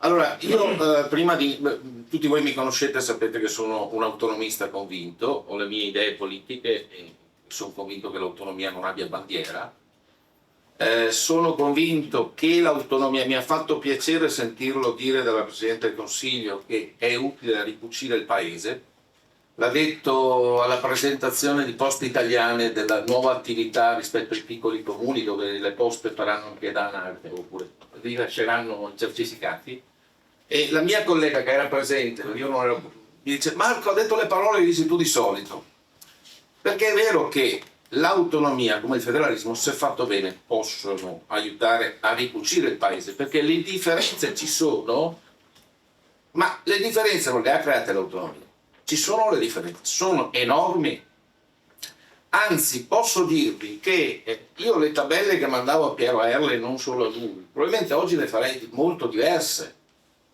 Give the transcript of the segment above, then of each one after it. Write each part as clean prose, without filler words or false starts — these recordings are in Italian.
Allora, io prima di... tutti voi mi conoscete, sapete che sono un autonomista convinto, ho le mie idee politiche e sono convinto che l'autonomia non abbia bandiera. Sono convinto che l'autonomia, mi ha fatto piacere sentirlo dire dalla Presidente del Consiglio che è utile a ricucire il Paese. L'ha detto alla presentazione di Poste Italiane della nuova attività rispetto ai piccoli comuni dove le poste faranno anche da nave oppure rilasceranno i certificati. E la mia collega che era presente, io non ero, mi dice: Marco, ha detto le parole che dici tu di solito. Perché è vero che l'autonomia, come il federalismo, se fatto bene, possono aiutare a ricucire il Paese, perché le differenze ci sono, ma le differenze non le ha create l'autonomia. Ci sono le differenze, sono enormi. Anzi, posso dirvi che io le tabelle che mandavo a Piero Erle, non solo a lui, probabilmente oggi le farei molto diverse,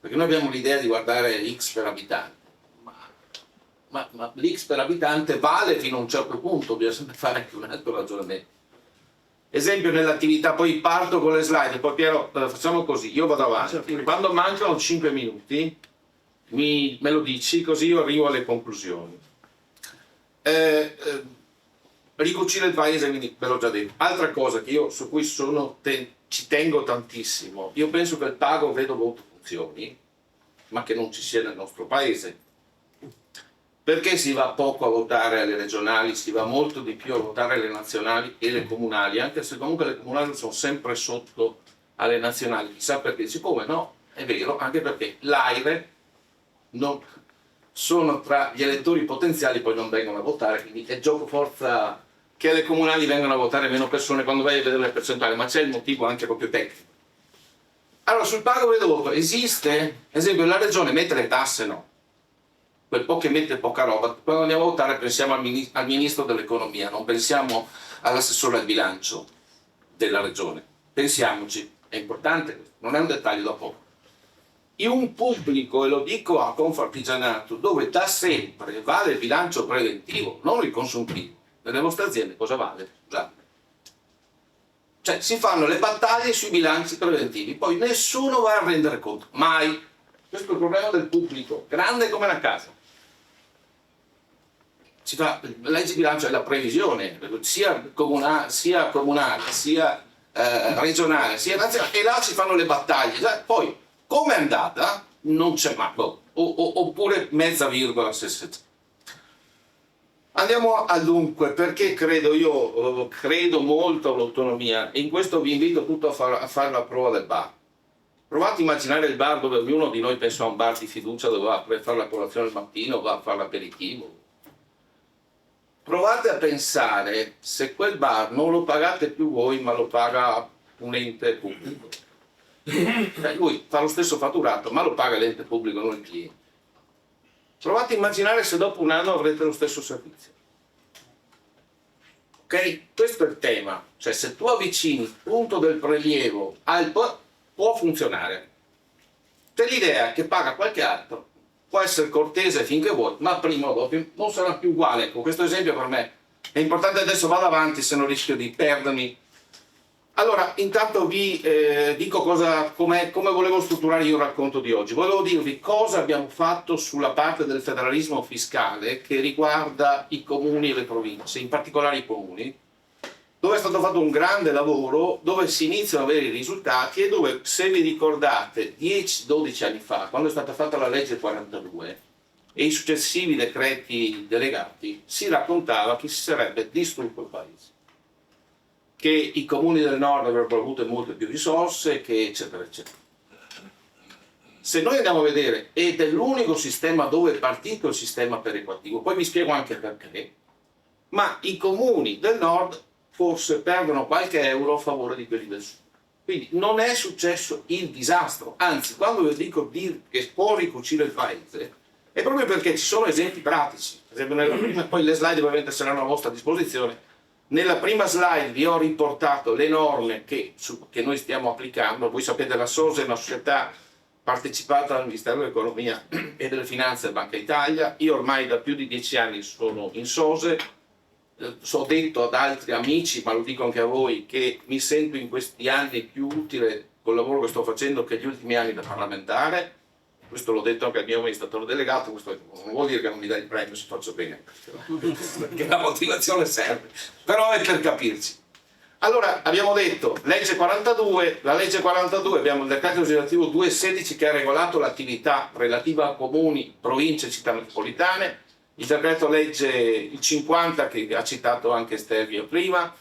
perché noi abbiamo l'idea di guardare X per abitante, ma l'X per abitante vale fino a un certo punto, bisogna sempre fare anche un altro ragionamento. Esempio nell'attività, poi parto con le slide, poi Piero, facciamo così, io vado avanti, quando mancano 5 minuti me lo dici, così io arrivo alle conclusioni. Ricucire il Paese, quindi ve l'ho già detto. Altra cosa che io su cui ci tengo tantissimo, io penso che il pago vedo voto funzioni, ma che non ci sia nel nostro Paese. Perché si va poco a votare alle regionali, si va molto di più a votare alle nazionali e le comunali, anche se comunque le comunali sono sempre sotto alle nazionali. Chissà perché, siccome no, è vero, anche perché l'AIRE non sono tra gli elettori potenziali, poi non vengono a votare, quindi è gioco forza che alle comunali vengano a votare meno persone quando vai a vedere le percentuali, ma c'è il motivo anche proprio tecnico. Allora, sul pago vedo voto esiste? Ad esempio, la regione mette le tasse? No. Quel po' che mette poca roba. Quando andiamo a votare pensiamo al ministro dell'economia, non pensiamo all'assessore al bilancio della regione. Pensiamoci, è importante, non è un dettaglio da poco. In un pubblico, e lo dico a Confartigianato, dove da sempre vale il bilancio preventivo, non il consuntivo, nelle vostre aziende cosa vale? Scusate. Cioè si fanno le battaglie sui bilanci preventivi, poi nessuno va a rendere conto, mai. Questo è il problema del pubblico, grande come la casa. Si fa, la legge di bilancio è la previsione, sia comunale, sia regionale, sia nazionale, e là si fanno le battaglie. Poi, come è andata? Non c'è mai, oppure mezza virgola se c'è. Andiamo al dunque, perché credo molto all'autonomia, e in questo vi invito tutto a fare la prova del bar. Provate a immaginare il bar dove ognuno di noi pensa a un bar di fiducia dove va a fare la colazione al mattino, va a fare l'aperitivo. Provate a pensare se quel bar non lo pagate più voi, ma lo paga un ente pubblico. Lui fa lo stesso fatturato, ma lo paga l'ente pubblico, non il cliente. Provate a immaginare se dopo un anno avrete lo stesso servizio. Ok? Questo è il tema. Cioè, se tu avvicini il punto del prelievo può funzionare. C'è l'idea che paga qualche altro, può essere cortese finché vuoi, ma prima o dopo non sarà più uguale. Ecco, questo esempio per me è importante, adesso vado avanti se non rischio di perdermi. Allora, intanto vi dico come volevo strutturare io il racconto di oggi. Volevo dirvi cosa abbiamo fatto sulla parte del federalismo fiscale che riguarda i comuni e le province, in particolare i comuni, dove è stato fatto un grande lavoro, dove si iniziano a avere i risultati e dove, se vi ricordate, 10-12 anni fa, quando è stata fatta la legge 42 e i successivi decreti delegati, si raccontava che si sarebbe distrutto il Paese, che i comuni del nord avrebbero avuto molte più risorse, che eccetera eccetera. Se noi andiamo a vedere, ed è l'unico sistema dove è partito il sistema perequativo, poi vi spiego anche perché, ma i comuni del nord forse perdono qualche euro a favore di quelli del sud. Quindi non è successo il disastro, anzi, quando vi dico che può ricucire il Paese, è proprio perché ci sono esempi pratici. Per esempio, poi le slide ovviamente saranno a vostra disposizione. Nella prima slide vi ho riportato le norme che noi stiamo applicando. Voi sapete, la SOSE è una società partecipata dal Ministero dell'Economia e delle Finanze e Banca Italia. Io ormai da più di 10 anni sono in SOSE. Detto ad altri amici, ma lo dico anche a voi, che mi sento in questi anni più utile col lavoro che sto facendo, che gli ultimi anni da parlamentare, questo l'ho detto anche al mio amministratore delegato, questo non vuol dire che non mi dai il premio se faccio bene, perché la motivazione serve, però è per capirci. Allora, abbiamo detto, legge 42, la legge 42, abbiamo il decreto legislativo 216 che ha regolato l'attività relativa a comuni, province e città metropolitane, il decreto legge il 50 che ha citato anche Stelvio prima,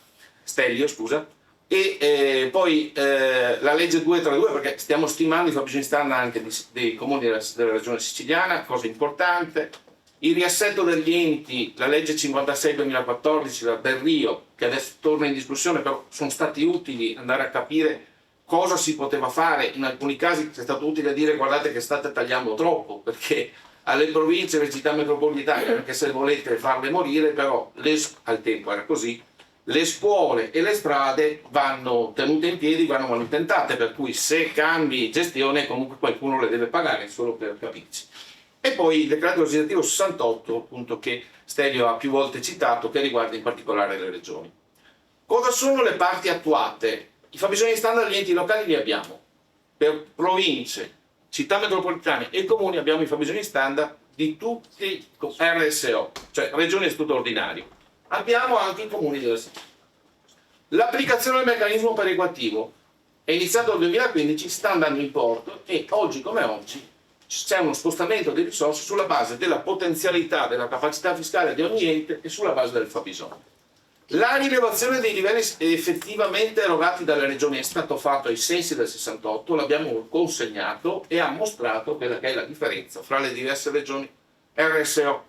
e poi la legge 232 perché stiamo stimando i fabbisogni standard anche dei comuni della regione siciliana, cosa importante. Il riassetto degli enti, la legge 56-2014, la del Rio, che adesso torna in discussione, però sono stati utili andare a capire cosa si poteva fare. In alcuni casi è stato utile dire guardate che state tagliando troppo, perché alle province e alle città metropolitane, anche se volete farle morire, però al tempo era così, le scuole e le strade vanno tenute in piedi, vanno manutentate, per cui se cambi gestione comunque qualcuno le deve pagare, solo per capirci. E poi il decreto legislativo 68, appunto, che Stelvio ha più volte citato, che riguarda in particolare le regioni. Cosa sono le parti attuate? I fabbisogni standard degli enti locali li abbiamo. Per province, città metropolitane e comuni abbiamo i fabbisogni standard di tutti RSO, cioè regioni a statuto ordinario. Abbiamo anche i comuni della città. L'applicazione del meccanismo perequativo è iniziato nel 2015, sta andando in porto e oggi come oggi c'è uno spostamento di risorse sulla base della potenzialità, della capacità fiscale di ogni ente e sulla base del fabbisogno. La rilevazione dei livelli effettivamente erogati dalle regioni è stato fatto ai sensi del 68, l'abbiamo consegnato e ha mostrato quella che è la differenza fra le diverse regioni RSO.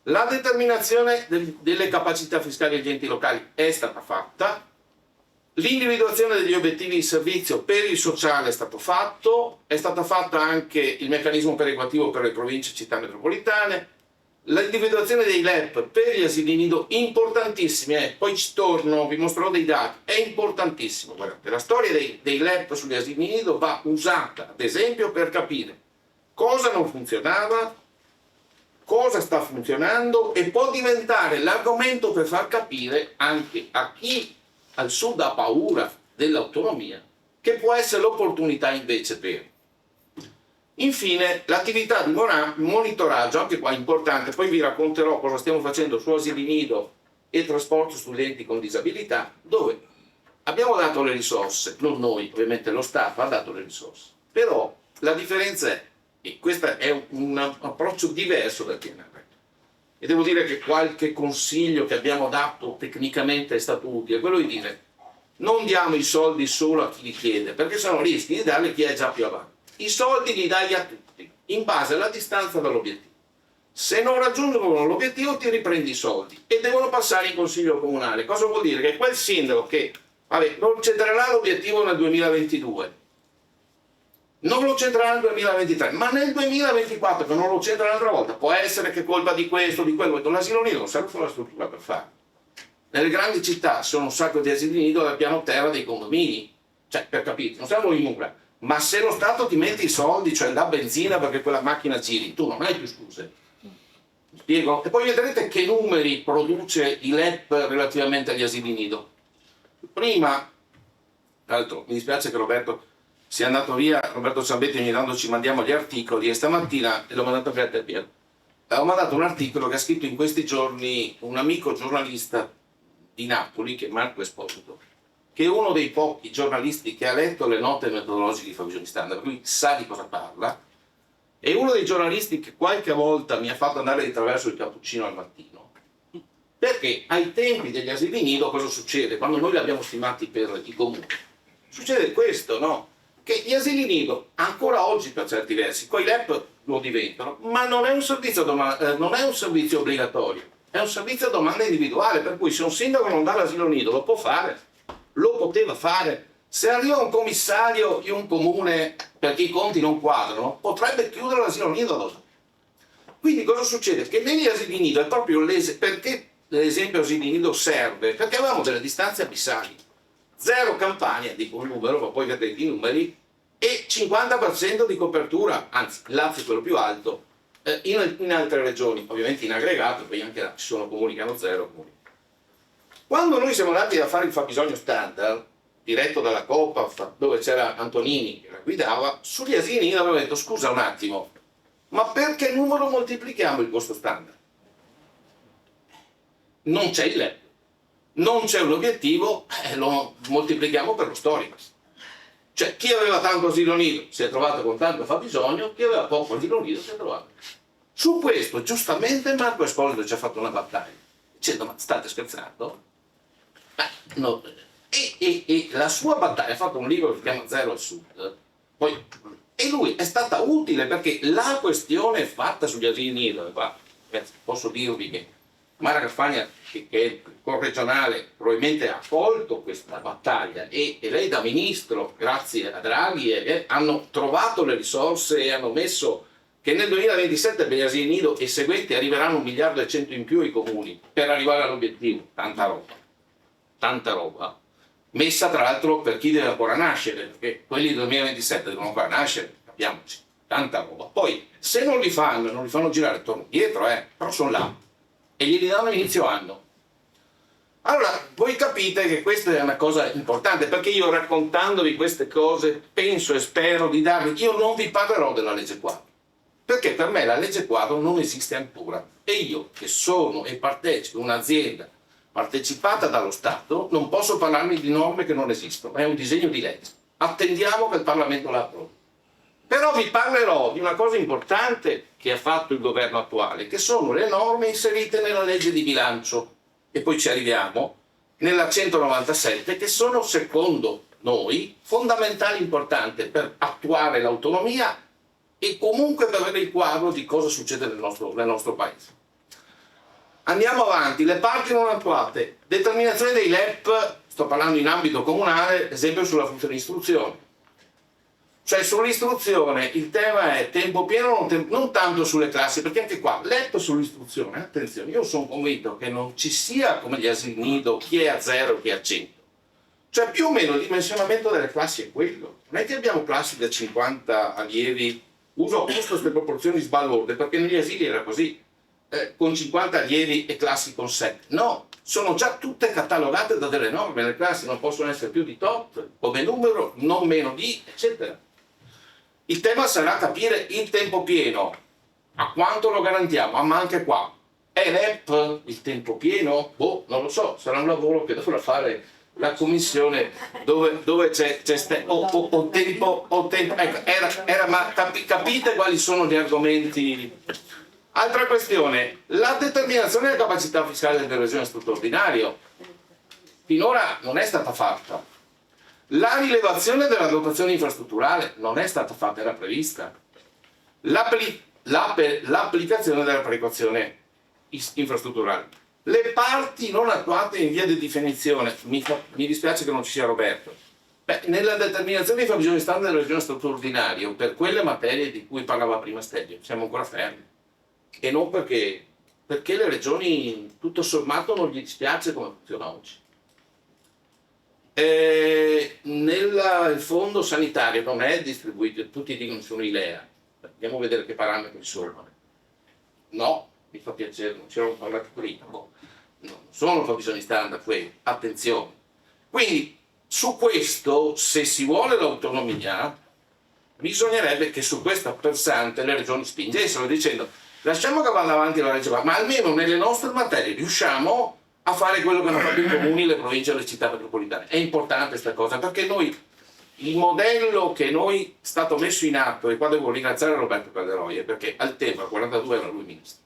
La determinazione delle capacità fiscali degli enti locali è stata fatta, l'individuazione degli obiettivi di servizio per il sociale è stato fatto, è stato fatto anche il meccanismo perequativo per le province e città metropolitane, l'individuazione dei LEP per gli asili nido, importantissimi, poi ci torno, vi mostrerò dei dati, è importantissimo, guardate, la storia dei LEP sugli asili nido va usata, ad esempio, per capire cosa non funzionava, cosa sta funzionando e può diventare l'argomento per far capire anche a chi al sud ha paura dell'autonomia, che può essere l'opportunità invece per. Infine, l'attività di monitoraggio, anche qua importante, poi vi racconterò cosa stiamo facendo su asili nido e trasporto studenti con disabilità, dove abbiamo dato le risorse, non noi, ovviamente lo Stato ha dato le risorse, però la differenza è, e questo è un approccio diverso dal PNRR, e devo dire che qualche consiglio che abbiamo dato tecnicamente è stato utile, quello di dire non diamo i soldi solo a chi li chiede, perché sennò rischi di darli a chi è già più avanti. I soldi li dai a tutti, in base alla distanza dall'obiettivo. Se non raggiungono l'obiettivo ti riprendi i soldi e devono passare in consiglio comunale. Cosa vuol dire? Che quel sindaco che non centrerà l'obiettivo nel 2022, non lo centrerà nel 2023, ma nel 2024 che non lo centra un'altra volta, può essere che colpa di questo, di quello, l'asilo nido non serve la struttura per farlo. Nelle grandi città sono un sacco di asili nido dal piano terra dei condomini, cioè per capire, non servono i mura, ma se lo Stato ti mette i soldi, cioè la benzina perché quella macchina giri, tu non hai più scuse. Spiego? E poi vedrete che numeri produce il LEP relativamente agli asili nido. Prima, tra l'altro mi dispiace che Roberto sia andato via, Roberto Zambetti ogni tanto ci mandiamo gli articoli e stamattina l'ho mandato a te Piero. Ho mandato un articolo che ha scritto in questi giorni un amico giornalista di Napoli, che è Marco Esposito, che è uno dei pochi giornalisti che ha letto le note metodologiche di fabbisogni standard, lui sa di cosa parla, è uno dei giornalisti che qualche volta mi ha fatto andare di traverso il cappuccino al mattino, perché ai tempi degli asili nido cosa succede? Quando noi li abbiamo stimati per i comuni, succede questo, no? Che gli asili nido, ancora oggi per certi versi, con i LEP lo diventano, ma non è un servizio, non è un servizio obbligatorio, è un servizio a domanda individuale, per cui se un sindaco non dà l'asilo nido lo può fare, lo poteva fare. Se arriva un commissario di un comune perché i conti non quadrano, potrebbe chiudere l'asilo nido dopo. Quindi cosa succede? Che negli asili nido è proprio perché l'esempio asili nido serve? Perché avevamo delle distanze abissali. Zero Campania, dico un numero, ma poi vedete i numeri, e 50% di copertura, anzi Lazio è quello più alto, in altre regioni, ovviamente in aggregato, poi anche là ci sono comuni che hanno zero comuni. Quando noi siamo andati a fare il fabbisogno standard, diretto dalla Coppa, dove c'era Antonini che la guidava, sugli asili nido aveva detto scusa un attimo, ma perché numero moltiplichiamo il costo standard? Non c'è il LEP, non c'è un obiettivo, lo moltiplichiamo per lo storico. Cioè chi aveva tanto asilo nido si è trovato con tanto fabbisogno, chi aveva poco asilo nido si è trovato. Su questo giustamente Marco Esposito ci ha fatto una battaglia, dicendo ma state scherzando? No. E la sua battaglia, ha fatto un libro che si chiama Zero al Sud, poi, e lui è stata utile perché la questione fatta sugli asili nido, qua posso dirvi che Mara Carfagna, che è il corregionale, probabilmente ha colto questa battaglia e lei da ministro, grazie a Draghi, hanno trovato le risorse e hanno messo che nel 2027 per gli asili nido e seguenti arriveranno 1,1 miliardi in più ai comuni per arrivare all'obiettivo. Tanta roba, messa tra l'altro per chi deve ancora nascere, perché quelli del 2027 devono ancora nascere, capiamoci, tanta roba. Poi se non li fanno girare torno dietro, però sono là e glieli danno inizio anno. Allora, voi capite che questa è una cosa importante, perché io raccontandovi queste cose penso e spero di darvi, io non vi parlerò della legge quadro, perché per me la legge quadro non esiste ancora e io che sono e partecipo in un'azienda partecipata dallo Stato non posso parlarmi di norme che non esistono, è un disegno di legge, attendiamo che il Parlamento la approvi. Però vi parlerò di una cosa importante che ha fatto il governo attuale, che sono le norme inserite nella legge di bilancio, e poi ci arriviamo, nella 197, che sono, secondo noi, fondamentali, importanti per attuare l'autonomia e comunque per avere il quadro di cosa succede nel nostro paese. Andiamo avanti, le parti non attuate, determinazione dei LEP, sto parlando in ambito comunale, esempio sulla funzione istruzione. Cioè sull'istruzione il tema è tempo pieno, non tanto sulle classi, perché anche qua LEP sull'istruzione, attenzione, io sono convinto che non ci sia come gli asili nido chi è a 0 e chi è a 100. Cioè più o meno il dimensionamento delle classi è quello. Non è che abbiamo classi da 50 allievi, uso queste proporzioni sbalorde, perché negli asili era così, con 50 allievi e classi con 7. No, sono già tutte catalogate da delle norme, le classi non possono essere più di tot, come numero, non meno di, eccetera. Il tema sarà capire il tempo pieno, a quanto lo garantiamo, ma anche qua, è LEP il tempo pieno? Boh, non lo so, sarà un lavoro che dovrà fare la commissione dove c'è tempo, ecco, ma capite quali sono gli argomenti? Altra questione, la determinazione della capacità fiscale del regime straordinario, finora non è stata fatta. La rilevazione della dotazione infrastrutturale non è stata fatta, era prevista. L'applicazione della perequazione infrastrutturale. Le parti non attuate in via di definizione, mi dispiace che non ci sia Roberto. Nella determinazione dei fabbisogni standard del regime straordinario, per quelle materie di cui parlava prima Stelio, siamo ancora fermi. E non perché le regioni tutto sommato non gli dispiace come funziona oggi. Nel fondo sanitario non è distribuito, tutti dicono che sono i LEA, andiamo a vedere che parametri sono. No, mi fa piacere, non ci eravamo parlati prima, non sono fabbisogni standard quelli, attenzione. Quindi su questo, se si vuole l'autonomia, bisognerebbe che su questa versante le regioni spingessero dicendo lasciamo che vada avanti la legge, ma almeno nelle nostre materie riusciamo a fare quello che hanno fatto i comuni, le province e le città metropolitane. È importante questa cosa, perché noi, il modello che noi è stato messo in atto, e qua devo ringraziare Roberto Calderoi, perché al tempo, al 42 era lui ministro,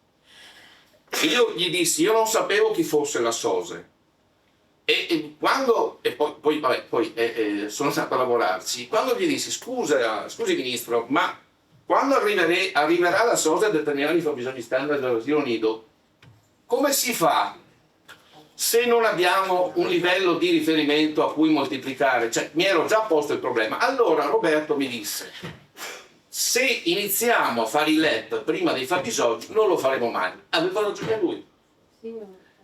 io gli dissi, io non sapevo chi fosse la SOSE, e poi sono stato a lavorarci, quando gli dissi, scusi ministro, ma quando arriverà la SOSE a determinare i fabbisogni standard dell'asilo nido, come si fa se non abbiamo un livello di riferimento a cui moltiplicare? Cioè, mi ero già posto il problema. Allora Roberto mi disse, se iniziamo a fare il LEP prima dei fabbisogni non lo faremo mai. Aveva ragione lui.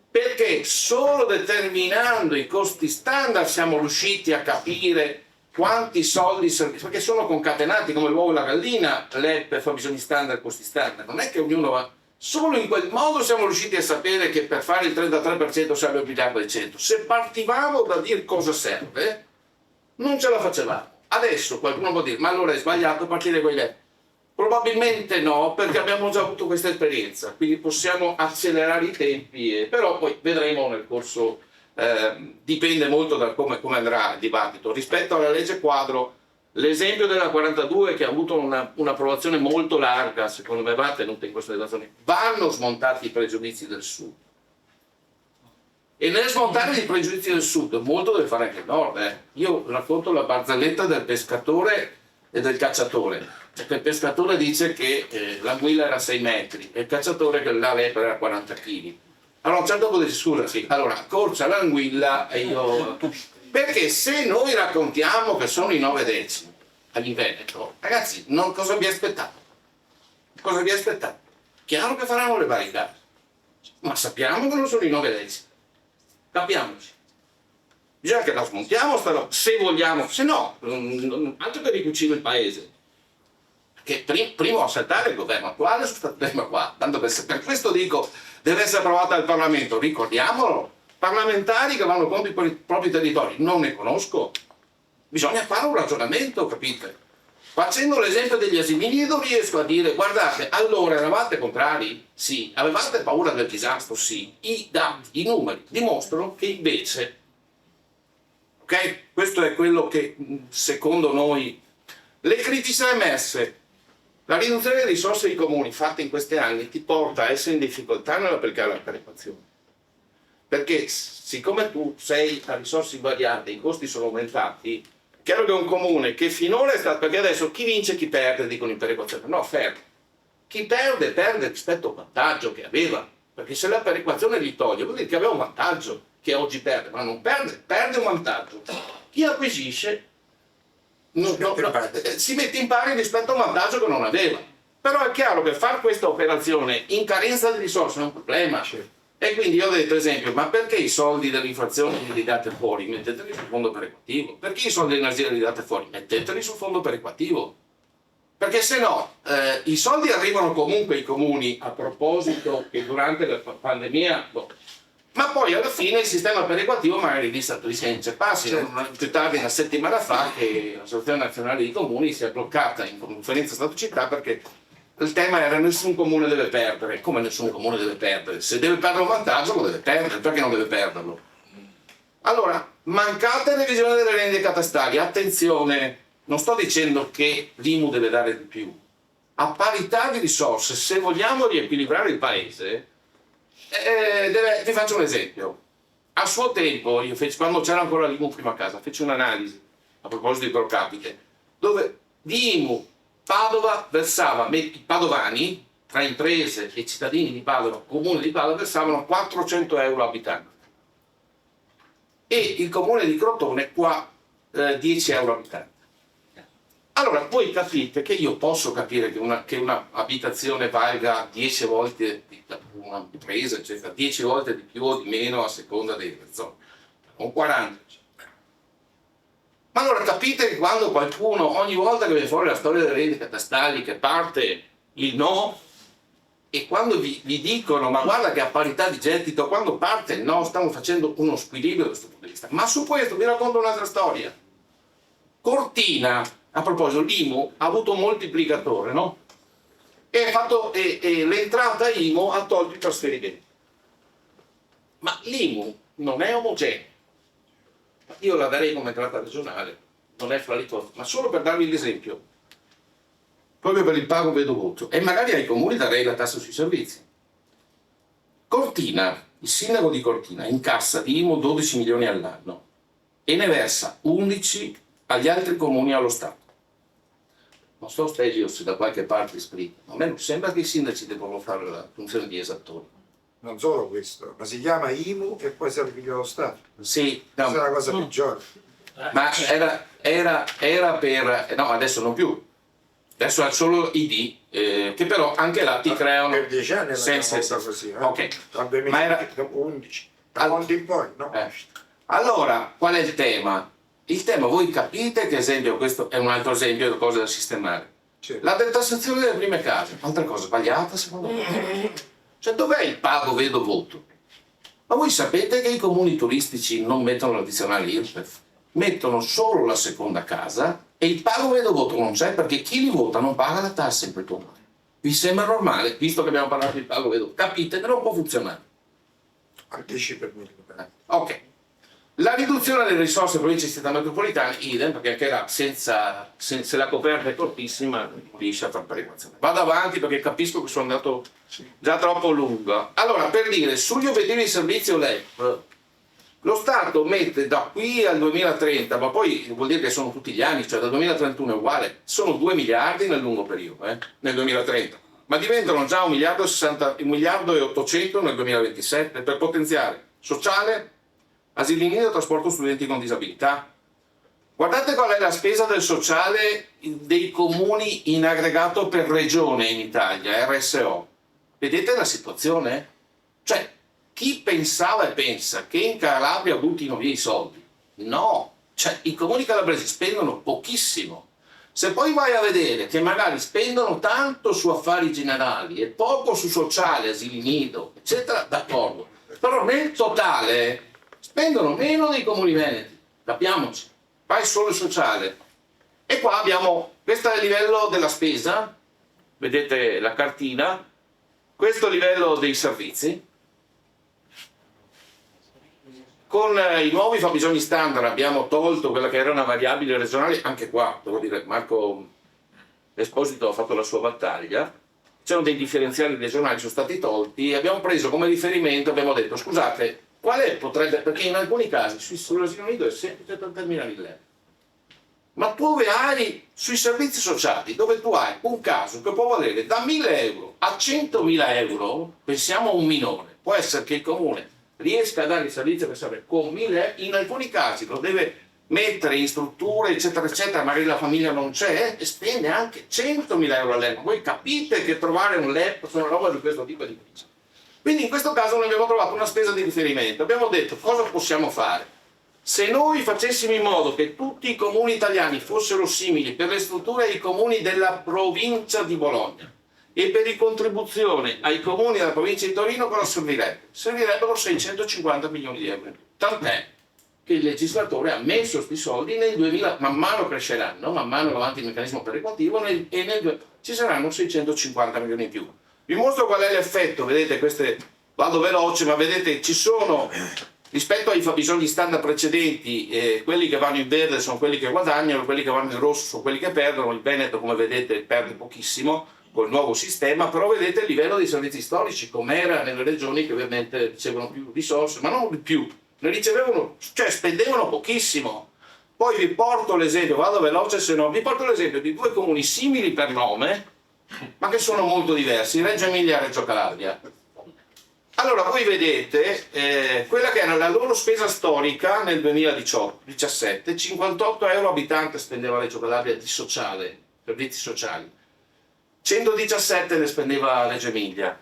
Perché solo determinando i costi standard siamo riusciti a capire quanti soldi serviranno, perché sono concatenati come l'uovo e la gallina, LEP, fabbisogni standard, costi standard. Non è che ognuno va... Solo in quel modo siamo riusciti a sapere che per fare il 33% serve 1,1 miliardi. Se partivamo da dire cosa serve, non ce la facevamo. Adesso qualcuno può dire, ma allora è sbagliato partire con i LEP? Probabilmente no, perché abbiamo già avuto questa esperienza, quindi possiamo accelerare i tempi, però poi vedremo nel corso, dipende molto da come andrà il dibattito. Rispetto alla legge quadro, l'esempio della 42 che ha avuto un'approvazione molto larga, secondo me va tenuta in considerazione, vanno smontati i pregiudizi del Sud. E nel smontare i pregiudizi del Sud, molto deve fare anche il Nord. Io racconto la barzelletta del pescatore e del cacciatore. Perché il pescatore dice che l'anguilla era 6 metri e il cacciatore che la lepre era 40 kg. Allora a un certo punto dice, scusa, sì, allora accorcia l'anguilla e io... Perché se noi raccontiamo che sono i 9 decimi in Veneto, ragazzi, cosa vi aspettate? Cosa vi aspettate? Chiaro che faranno le barricate, ma sappiamo che non sono i 9 decimi. Capiamoci. Bisogna che la smontiamo sta roba, se vogliamo, se no, altro che ricucire il paese. Che primo a saltare il governo attuale su questo tema qua. Tanto per questo dico, deve essere approvata dal Parlamento, ricordiamolo. Parlamentari che vanno contro i propri territori, non ne conosco. Bisogna fare un ragionamento, capite? Facendo l'esempio degli asili nido riesco a dire, guardate, allora eravate contrari? Sì. Avevate paura del disastro? Sì. I dati, i numeri dimostrano che invece, ok? Questo è quello che secondo noi, le criticità emerse, la riduzione delle risorse dei comuni fatte in questi anni ti porta a essere in difficoltà nell'applicare la perequazione. Perché siccome tu sei a risorse invariate, i costi sono aumentati, chiaro che un comune che finora è stato, perché adesso chi vince e chi perde dicono in perequazione, no, fermo. Chi perde rispetto al vantaggio che aveva, perché se la perequazione gli toglie vuol dire che aveva un vantaggio che oggi perde, ma non perde un vantaggio. Chi acquisisce si mette in pari rispetto a un vantaggio che non aveva. Però è chiaro che fare questa operazione in carenza di risorse è un problema. E quindi io ho detto, esempio, ma perché i soldi dell'inflazione li date fuori? Metteteli sul fondo perequativo. Perché i soldi dell'energia li date fuori? Metteteli sul fondo perequativo. Perché se no, i soldi arrivano comunque ai comuni, a proposito che durante la pandemia, ma poi alla fine il sistema perequativo magari lì sta passi. Non più tardi una settimana fa che l'Associazione Nazionale dei Comuni si è bloccata in conferenza Stato-Città perché il tema era nessun comune deve perdere. Come nessun comune deve perdere? Se deve perdere un vantaggio lo deve perdere, perché non deve perderlo? Allora, mancata revisione delle rendite catastali, attenzione, non sto dicendo che l'IMU deve dare di più. A parità di risorse, se vogliamo riequilibrare il paese, vi faccio un esempio. A suo tempo, quando c'era ancora l'IMU prima casa, feci un'analisi a proposito di pro capite, dove di IMU Padova versava, i padovani, tra imprese e cittadini di Padova, comune di Padova, versavano 400 euro abitante. E il comune di Crotone qua 10 euro abitante. Allora voi capite che io posso capire che una abitazione valga 10 volte una impresa, eccetera, 10 volte di più o di meno a seconda delle zone, con 40. Ma allora capite che quando qualcuno, ogni volta che viene fuori la storia delle rendite catastali, che parte il no, e quando vi dicono ma guarda che a parità di gettito, quando parte il no, stiamo facendo uno squilibrio da questo punto di vista. Ma su questo vi racconto un'altra storia. Cortina, a proposito, l'IMU ha avuto un moltiplicatore, no? E l'entrata IMU ha tolto i trasferimenti. Ma l'IMU non è omogenea. Io la darei come entrata regionale, non è fra le cose, ma solo per darvi l'esempio, proprio per il pago vedo voto, e magari ai comuni darei la tassa sui servizi. Cortina, il sindaco di Cortina incassa di IMU 12 milioni all'anno e ne versa 11 agli altri comuni allo Stato. Non so Stelio se da qualche parte è scritto, ma a me non sembra che i sindaci debbano fare la funzione di esattori. Non solo questo, ma si chiama IMU e poi serve allo Stato. Sì, no, questa è la cosa peggiore. Ma era per... no, adesso non più. Adesso è solo ID, che però anche là ti creano... Per 10 anni l'abbiamo così, Ok. Dal 2011, da quando in poi, no? Allora, qual è il tema? Il tema, voi capite che esempio, questo è un altro esempio di cose da sistemare. Certo. La detassazione delle prime case, altra cosa sbagliata secondo me. Cioè dov'è il pago vedo voto? Ma voi sapete che i comuni turistici non mettono l'addizionale IRPEF? mettono solo la seconda casa e il pago vedo voto non c'è, perché chi li vota non paga la tassa in quel comune. Vi sembra normale, visto che abbiamo parlato di pago vedo? Capite che non può funzionare. Al 10%. Ok. La riduzione delle risorse per province e città metropolitane, idem, perché anche là, se la coperta è cortissima, non riesce a fare perequazione. Vado avanti perché capisco che sono andato già troppo lungo. Allora, per dire, sugli obiettivi di servizio LEP, lo Stato mette da qui al 2030, ma poi vuol dire che sono tutti gli anni, cioè dal 2031 è uguale, sono 2 miliardi nel lungo periodo, nel 2030, ma diventano già 1 miliardo e 800 nel 2027 per potenziare sociale, asili nido e trasporto studenti con disabilità. Guardate qual è la spesa del sociale dei comuni in aggregato per regione in Italia, RSO. Vedete la situazione? Cioè, chi pensava e pensa che in Calabria buttino via i soldi? No, cioè i comuni calabresi spendono pochissimo. Se poi vai a vedere che magari spendono tanto su affari generali e poco su sociale, asili nido, eccetera, d'accordo. Però nel totale spendono meno dei comuni veneti, capiamoci, vai solo il sociale. E qua abbiamo, questo è il livello della spesa, vedete la cartina, questo è il livello dei servizi. Con i nuovi fabbisogni standard abbiamo tolto quella che era una variabile regionale, anche qua, devo dire, Marco Esposito ha fatto la sua battaglia, c'erano dei differenziali regionali, sono stati tolti, e abbiamo preso come riferimento, abbiamo detto, scusate, quale potrebbe, perché in alcuni casi sull'asilo nido è semplice 70.000 euro, ma dove hai sui servizi sociali, dove tu hai un caso che può valere da 1.000 euro a 100.000 euro, pensiamo a un minore, può essere che il comune riesca a dare il servizio che serve con 1.000 euro, in alcuni casi lo deve mettere in strutture eccetera eccetera, magari la famiglia non c'è e spende anche 100.000 euro all'anno. Voi capite che trovare un LEP su una roba di questo tipo è difficile. Quindi in questo caso noi abbiamo trovato una spesa di riferimento, abbiamo detto cosa possiamo fare. Se noi facessimo in modo che tutti i comuni italiani fossero simili per le strutture ai comuni della provincia di Bologna e per le contribuzioni ai comuni della provincia di Torino, cosa servirebbe? Servirebbero 650 milioni di euro. Tant'è che il legislatore ha messo questi soldi nel 2000, man mano cresceranno, man mano avanti il meccanismo perequativo ci saranno 650 milioni in più. Vi mostro qual è l'effetto, vedete, queste vado veloce, ma vedete ci sono, rispetto ai fabbisogni standard precedenti, quelli che vanno in verde sono quelli che guadagnano, quelli che vanno in rosso sono quelli che perdono, il Veneto come vedete perde pochissimo col nuovo sistema, però vedete il livello dei servizi storici com'era nelle regioni che ovviamente ricevono più risorse, ma non di più, ne ricevevano, cioè spendevano pochissimo. Poi vi porto l'esempio, vado veloce se no, vi porto l'esempio di due comuni simili per nome, ma che sono molto diversi, Reggio Emilia e Reggio Calabria. Allora voi vedete quella che era la loro spesa storica nel 2017, 58 euro abitante spendeva Reggio Calabria di sociale, servizi sociali, 117 ne spendeva Reggio Emilia.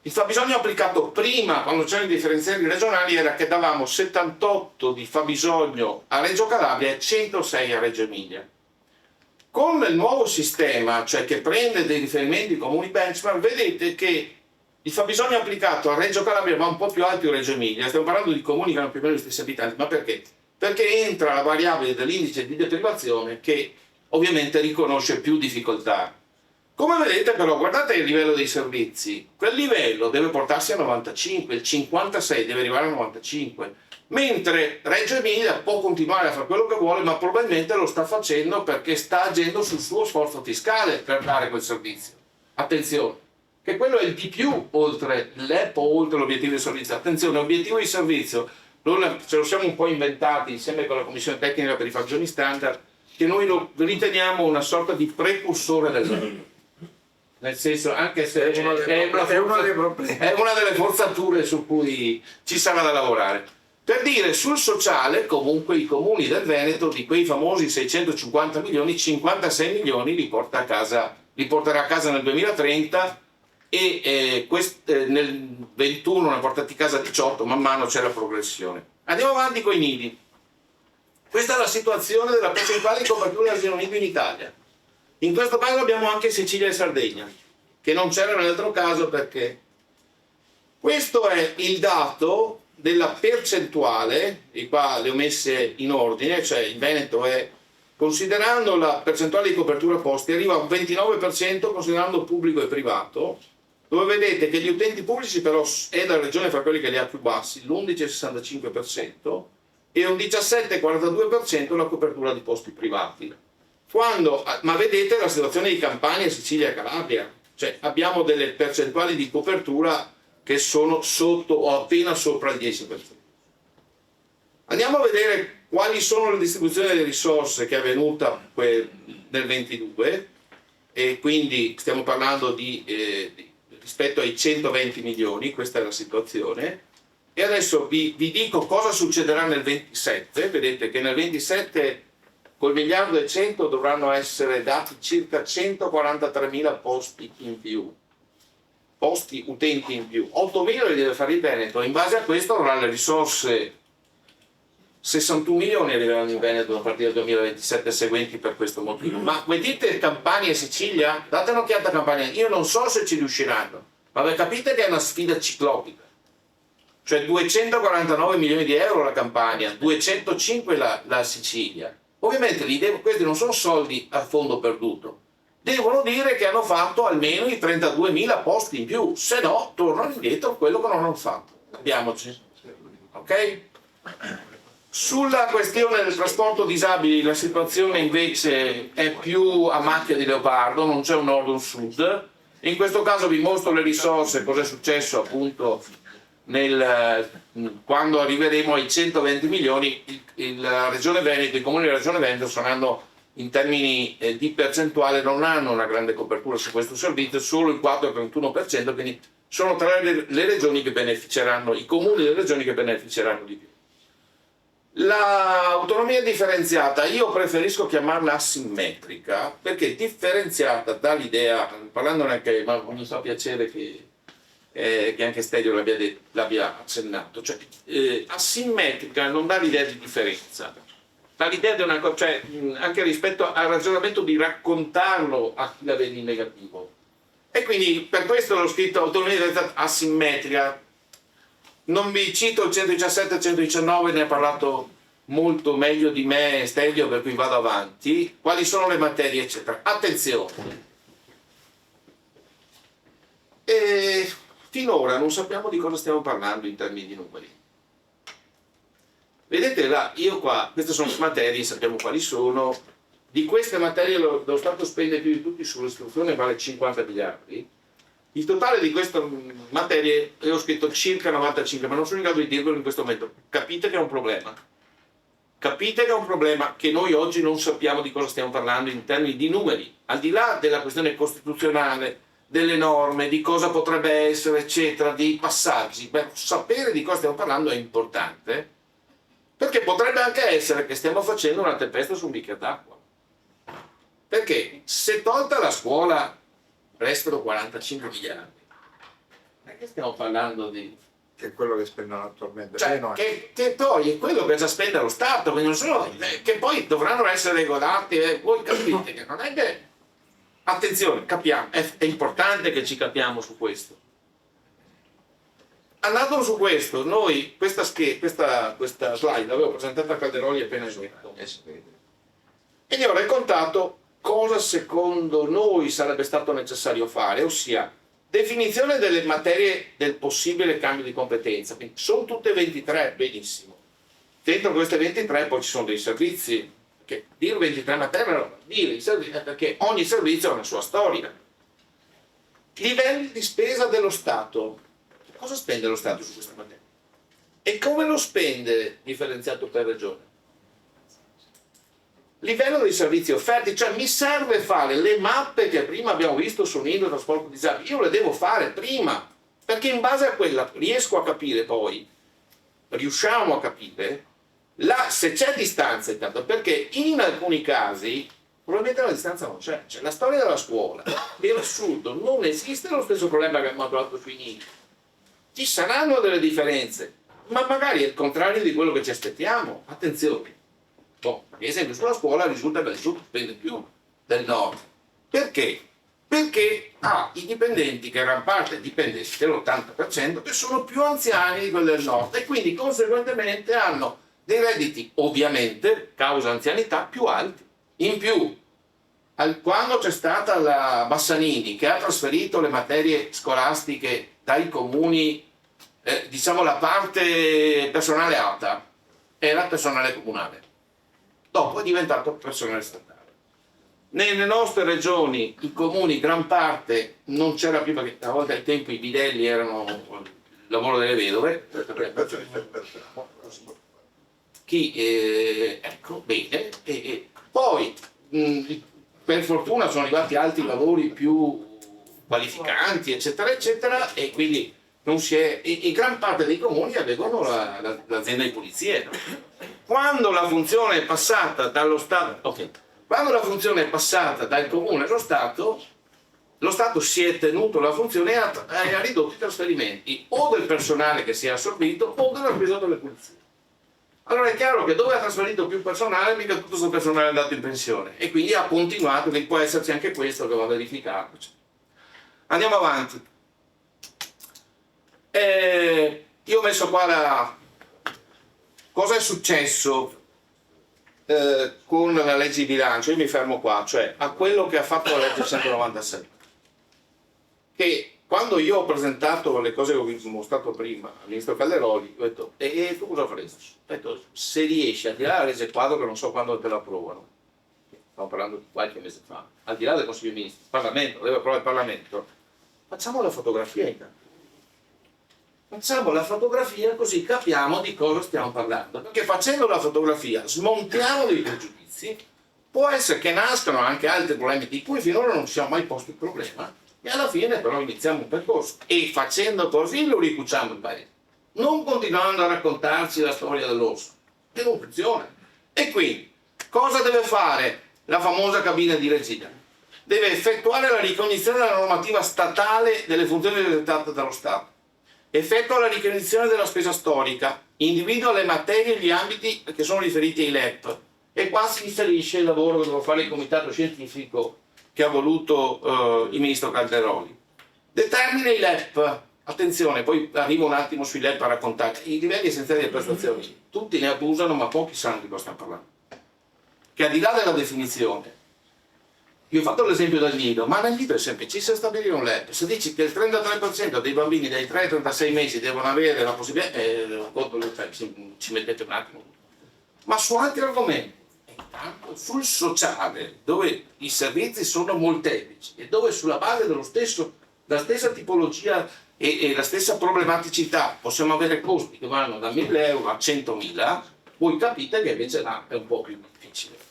Il fabbisogno applicato prima, quando c'erano i differenziali regionali, era che davamo 78 di fabbisogno a Reggio Calabria e 106 a Reggio Emilia. Con il nuovo sistema, cioè che prende dei riferimenti comuni benchmark, vedete che il fabbisogno applicato a Reggio Calabria va un po' più alto di Reggio Emilia, stiamo parlando di comuni che hanno più o meno gli stessi abitanti, ma perché? Perché entra la variabile dell'indice di deprivazione che ovviamente riconosce più difficoltà. Come vedete però, guardate il livello dei servizi, quel livello deve portarsi a 95, il 56 deve arrivare a 95, mentre Reggio Emilia può continuare a fare quello che vuole, ma probabilmente lo sta facendo perché sta agendo sul suo sforzo fiscale per dare quel servizio. Attenzione, che quello è il di più oltre l'EP o oltre l'obiettivo di servizio. Attenzione, l'obiettivo di servizio ce lo siamo un po' inventati insieme con la Commissione Tecnica per i fabbisogni standard, che noi lo riteniamo una sorta di precursore del nel senso, anche se è una delle forzature su cui ci sarà da lavorare. Per dire, sul sociale, comunque i comuni del Veneto, di quei famosi 650 milioni, 56 milioni li porterà a casa nel 2030 e nel 21 ne ha portati a casa 18, man mano c'è la progressione. Andiamo avanti con i nidi. Questa è la situazione della percentuale di copertura dell'asilo nido in Italia. In questo caso abbiamo anche Sicilia e Sardegna, che non c'era nell'altro caso perché questo è il dato della percentuale, e qua le ho messe in ordine, cioè il Veneto è, considerando la percentuale di copertura posti, arriva a un 29% considerando pubblico e privato, dove vedete che gli utenti pubblici però è la regione fra quelli che li ha più bassi, l'11,65%, e un 17,42% la copertura di posti privati. Ma vedete la situazione di Campania, Sicilia e Calabria, cioè abbiamo delle percentuali di copertura che sono sotto o appena sopra il 10%. Andiamo a vedere quali sono le distribuzioni delle risorse che è avvenuta nel 22, e quindi stiamo parlando rispetto ai 120 milioni, questa è la situazione. E adesso vi dico cosa succederà nel 27. Vedete che nel 27 col 1 miliardo e 100 dovranno essere dati circa 143.000 posti in più, posti utenti in più, 8.000 li deve fare il Veneto, in base a questo avrà le risorse. 61 milioni arriveranno in Veneto a partire dal 2027 seguenti per questo motivo. Ma vedete Campania e Sicilia? Date un'occhiata a Campania, io non so se ci riusciranno, ma capite che è una sfida ciclopica. Cioè 249 milioni di euro la Campania, 205 la Sicilia. Ovviamente questi non sono soldi a fondo perduto, devono dire che hanno fatto almeno i 32.000 posti in più, se no tornano indietro a quello che non hanno fatto. Capiamoci, ok? Sulla questione del trasporto disabili la situazione invece è più a macchia di leopardo, non c'è un nord o un sud. In questo caso vi mostro le risorse, cosa è successo appunto quando arriveremo ai 120 milioni. La Regione Veneto, i comuni della Regione Veneto saranno, in termini di percentuale, non hanno una grande copertura su questo servizio, solo il 4,31%, quindi sono tra le regioni che beneficeranno, i comuni delle regioni che beneficeranno di più. L'autonomia differenziata io preferisco chiamarla asimmetrica, perché differenziata dall'idea, parlandone anche, ma mi fa piacere che anche Stelio l'abbia accennato, cioè asimmetrica non dà l'idea di differenza, dà l'idea di una cosa, cioè anche rispetto al ragionamento di raccontarlo a chi la vede in negativo, e quindi per questo l'ho scritto autonomia differenziata asimmetrica. Non vi cito il 117 e 119, ne ha parlato molto meglio di me Stelio, per cui vado avanti. Quali sono le materie, eccetera. Attenzione! Finora non sappiamo di cosa stiamo parlando in termini di numeri. Vedete là, io qua, queste sono materie, sappiamo quali sono. Di queste materie lo Stato spende più di tutti sull'istruzione, vale 50 miliardi. Il totale di queste materie, ho scritto circa 95, ma non sono in grado di dirvelo in questo momento. Capite che è un problema. Capite che è un problema che noi oggi non sappiamo di cosa stiamo parlando in termini di numeri, al di là della questione costituzionale, delle norme, di cosa potrebbe essere, eccetera, dei passaggi. Beh, sapere di cosa stiamo parlando è importante, perché potrebbe anche essere che stiamo facendo una tempesta su un bicchiere d'acqua. Perché se tolta la scuola restano 45 miliardi. Non è che stiamo parlando di... Che è quello che spendono attualmente. Cioè, che toglie quello che già spende lo Stato, quindi non solo, che poi dovranno essere regolati. Voi capite che non è che... Attenzione, capiamo, è importante che ci capiamo su questo. Andando su questo, noi questa slide l'avevo presentata a Calderoli appena detto. E gli ho raccontato cosa secondo noi sarebbe stato necessario fare, ossia definizione delle materie del possibile cambio di competenza. Quindi sono tutte 23, benissimo. Dentro queste 23 poi ci sono dei servizi, che dire 23 materie non vuol dire i servizi, perché ogni servizio ha una sua storia. Livelli di spesa dello Stato. Cosa spende lo Stato su questa materia? E come lo spende differenziato per regione? Livello dei servizi offerti, cioè mi serve fare le mappe che prima abbiamo visto su Nido e trasporto disabili, io le devo fare prima, perché in base a quella riesco a capire poi, riusciamo a capire, se c'è distanza intanto, perché in alcuni casi probabilmente la distanza non c'è, cioè la storia della scuola, per assurdo, non esiste lo stesso problema che abbiamo trovato sui nidi, ci saranno delle differenze, ma magari è il contrario di quello che ci aspettiamo, attenzione. Ad esempio sulla scuola risulta che il sud spende più del nord. Perché? perché ha i dipendenti, che erano parte dipendenti dell'80%, che sono più anziani di quelli del nord e quindi conseguentemente hanno dei redditi, ovviamente, causa anzianità, più alti. In più, quando c'è stata la Bassanini che ha trasferito le materie scolastiche dai comuni, diciamo la parte personale alta era personale comunale, dopo è diventato personale statale. Nelle nostre regioni, i comuni, gran parte non c'era più, perché a volte ai tempi i bidelli erano il lavoro delle vedove. Ecco, bene. Poi, per fortuna, sono arrivati altri lavori più qualificanti, eccetera, eccetera, e quindi non si è. E gran parte dei comuni avevano l'azienda di pulizie. Quando la funzione è passata dallo Stato. Okay. Quando la funzione è passata dal comune allo Stato, lo Stato si è tenuto la funzione e ha ridotto i trasferimenti o del personale che si è assorbito o della spesa delle pulizie. Allora è chiaro che dove ha trasferito più personale, mica tutto questo personale è andato in pensione e quindi ha continuato, quindi può esserci anche questo che va verificato. Andiamo avanti. Io ho messo qua cosa è successo con la legge di bilancio. Io mi fermo qua, cioè a quello che ha fatto la legge 197, che quando io ho presentato le cose che ho mostrato prima al ministro Calderoli, ho detto e tu cosa faresti? Ho detto se riesci a tirare la legge quadro, che non so quando te la approvano, stiamo parlando di qualche mese fa, al di là del Consiglio dei Ministri, il Parlamento, deve approvare il Parlamento, facciamo la fotografia intanto. Facciamo la fotografia così capiamo di cosa stiamo parlando, perché facendo la fotografia smontiamo dei pregiudizi, può essere che nascano anche altri problemi di cui finora non ci siamo mai posti il problema e alla fine però iniziamo un percorso e facendo così lo ricuciamo il paese, non continuando a raccontarci la storia dell'orso, che non funziona. E quindi cosa deve fare la famosa cabina di regia? Deve effettuare la ricognizione della normativa statale delle funzioni esercitate dallo Stato, effettua la ricognizione della spesa storica, individua le materie e gli ambiti che sono riferiti ai LEP e qua si inserisce il lavoro che deve fare il comitato scientifico che ha voluto il ministro Calderoli. Determina i LEP, attenzione, poi arrivo un attimo sui LEP a raccontare, i livelli essenziali delle prestazioni, tutti ne abusano ma pochi sanno di cosa stiamo parlando, che al di là della definizione. Io ho fatto l'esempio del nido, ma nel nido è semplicissimo stabilire un LEP. Se dici che il 33% dei bambini dai 3 ai 36 mesi devono avere la possibilità, ci mettete un attimo. Ma su altri argomenti, intanto sul sociale, dove i servizi sono molteplici e dove sulla base della stessa tipologia e la stessa problematicità possiamo avere costi che vanno da 1.000 euro a 100.000, voi capite che invece là è un po' più difficile.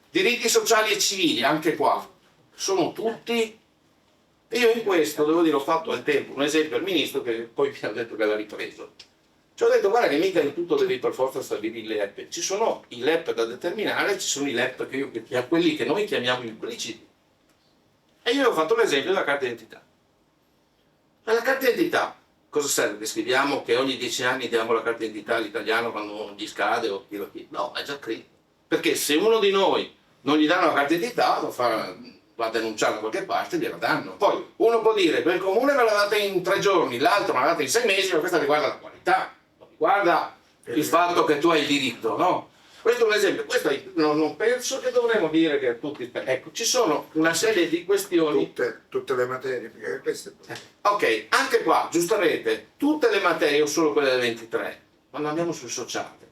Diritti sociali e civili, anche qua, sono tutti. E io in questo, devo dire, ho fatto al tempo un esempio al ministro che poi mi ha detto che l'ha ripreso. Ci ho detto, guarda che mica in tutto devi per forza stabilire i LEP. Ci sono i LEP da determinare, ci sono i LEP quelli che noi chiamiamo impliciti. E io ho fatto l'esempio della carta d'identità. La carta d'identità, cosa serve? Che scriviamo che ogni 10 anni diamo la carta d'identità all'italiano quando gli scade o chi lo chiede? No, è già scritto. Perché se uno di noi non gli danno la carta d'identità, va a denunciare da qualche parte e gliela danno. Poi uno può dire, quel comune me la date in 3 giorni, l'altro me la date in 6 mesi, ma questa riguarda la qualità, non riguarda il fatto che tu hai il diritto, no? Questo è un esempio, questo non penso che dovremmo dire che tutti. Ecco, ci sono una serie di questioni. Tutte le materie, perché queste. Ok, anche qua, giustamente, tutte le materie o solo quelle del 23, quando andiamo sul sociale.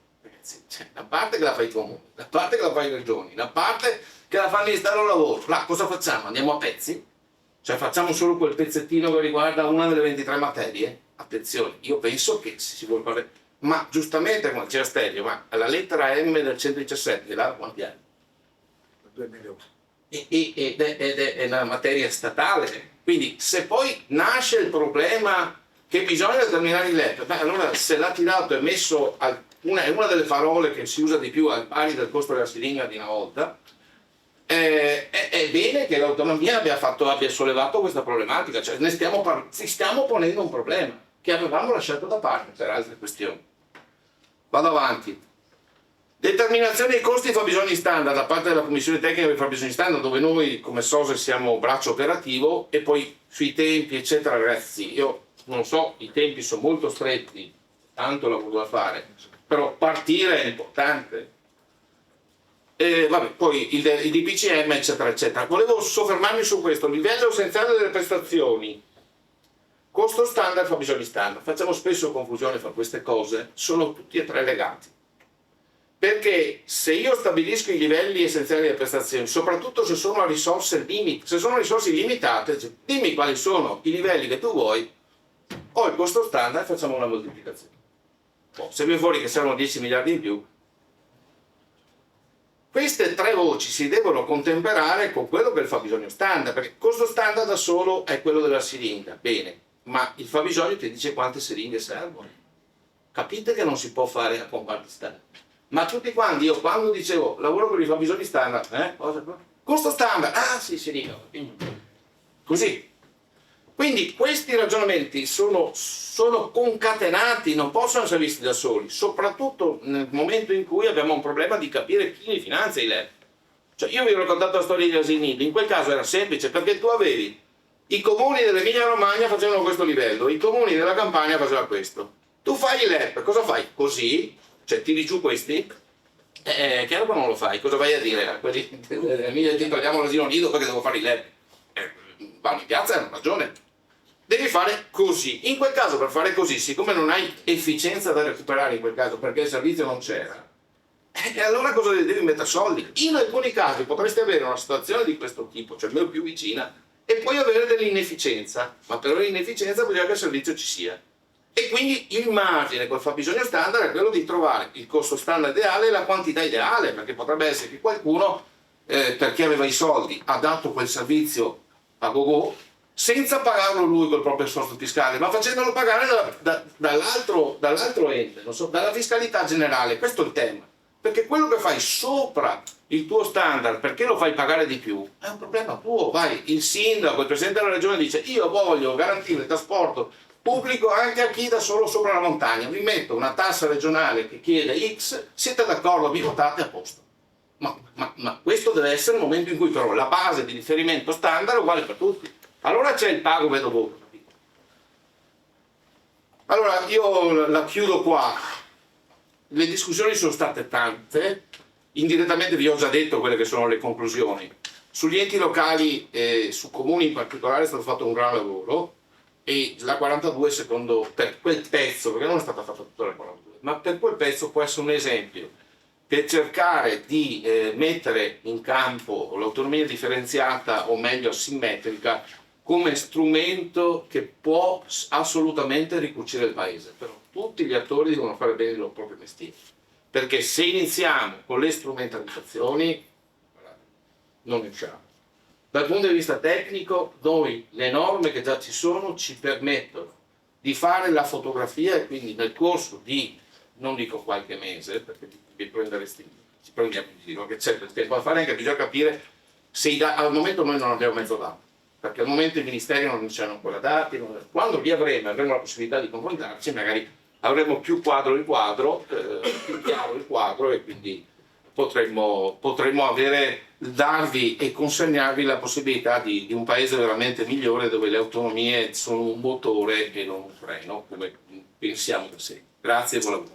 Cioè, la parte che la fai comune, la parte che la fai regioni, la parte che la fa il Ministero del Lavoro, là cosa facciamo? Andiamo a pezzi? Cioè facciamo solo quel pezzettino che riguarda una delle 23 materie? Attenzione, io penso che se si vuole fare, ma giustamente come diceva Stelio, ma la lettera M del 117, là quanti anni? 2 milioni. Ed è una materia statale, quindi se poi nasce il problema che bisogna determinare il LEP, allora se l'ha tirato e messo è una delle parole che si usa di più al pari del costo della siringa di una volta, è bene che l'autonomia abbia sollevato questa problematica, cioè stiamo ponendo un problema che avevamo lasciato da parte per altre questioni. Vado avanti. Determinazione dei costi e fabbisogni standard da parte della Commissione Tecnica dei fabbisogni standard, dove noi come SOSE siamo braccio operativo, e poi sui tempi eccetera. Ragazzi, io non so, i tempi sono molto stretti, tanto lavoro da fare, però partire è importante. Vabbè, poi i DPCM eccetera eccetera. Volevo soffermarmi su questo: livello essenziale delle prestazioni, costo standard, fabbisogni standard. Facciamo spesso confusione fra queste cose, sono tutti e tre legati. Perché se io stabilisco i livelli essenziali delle prestazioni, soprattutto se sono risorse limitate, cioè, dimmi quali sono i livelli che tu vuoi, o il costo standard, facciamo una moltiplicazione. Se viene fuori che servono 10 miliardi in più, queste tre voci si devono contemperare con quello che è il fabbisogno standard, perché il costo standard da solo è quello della siringa, bene, ma il fabbisogno ti dice quante siringhe servono. Capite che non si può fare a comparti standard. Ma tutti quanti, io quando dicevo lavoro con i fabbisogni standard, costo standard, ah sì, siringa, così. Quindi questi ragionamenti sono concatenati, non possono essere visti da soli, soprattutto nel momento in cui abbiamo un problema di capire chi li finanzia i LEP. Cioè io vi ho raccontato la storia di asili nido, in quel caso era semplice perché tu avevi i comuni dell'Emilia Romagna facevano questo livello, i comuni della Campania facevano questo. Tu fai i LEP, cosa fai? Così, cioè tiri giù questi, chiaro che non lo fai, cosa vai a dire a quelli dell'Emilia ti togliamo l'asilo nido perché devo fare i LEP? Vanno in piazza, hanno ragione. Devi fare così. In quel caso, per fare così, siccome non hai efficienza da recuperare in quel caso perché il servizio non c'era, e allora cosa devi mettere? Soldi. In alcuni casi potresti avere una situazione di questo tipo, cioè più vicina, e poi avere dell'inefficienza, ma per l'inefficienza bisogna che il servizio ci sia. E quindi il margine col fabbisogno standard è quello di trovare il costo standard ideale e la quantità ideale, perché potrebbe essere che qualcuno, perché aveva i soldi, ha dato quel servizio a gogo senza pagarlo lui col proprio sforzo fiscale, ma facendolo pagare dall'altro ente, non so, dalla fiscalità generale. Questo è il tema, perché quello che fai sopra il tuo standard perché lo fai pagare di più è un problema tuo. Vai, il sindaco, il presidente della regione dice io voglio garantire il trasporto pubblico anche a chi da solo sopra la montagna, vi metto una tassa regionale che chiede X, siete d'accordo, vi votate, a posto. Ma questo deve essere il momento in cui però la base di riferimento standard è uguale per tutti. Allora c'è il pago vedo voto. Allora io la chiudo qua. Le discussioni sono state tante, indirettamente vi ho già detto quelle che sono le conclusioni. Sugli enti locali e su comuni in particolare è stato fatto un gran lavoro, e la 42 secondo per quel pezzo, perché non è stata fatta tutta la 42, ma per quel pezzo può essere un esempio per cercare di mettere in campo l'autonomia differenziata, o meglio asimmetrica, come strumento che può assolutamente ricucire il paese. Però tutti gli attori devono fare bene il loro proprio mestiere, perché se iniziamo con le strumentalizzazioni non riusciamo. Dal punto di vista tecnico, noi le norme che già ci sono ci permettono di fare la fotografia, e quindi nel corso di, non dico qualche mese, perché vi prenderesti, ci prendiamo in giro, che c'è del tempo da fare, anche bisogna capire se al momento noi non abbiamo mezzo dato, perché al momento i ministeri non ci hanno ancora dati, quando li avremo la possibilità di confrontarci, magari avremo più quadro il quadro, più chiaro il quadro, e quindi potremmo darvi e consegnarvi la possibilità di un paese veramente migliore, dove le autonomie sono un motore e non un freno, come pensiamo da sempre. Grazie e buon lavoro.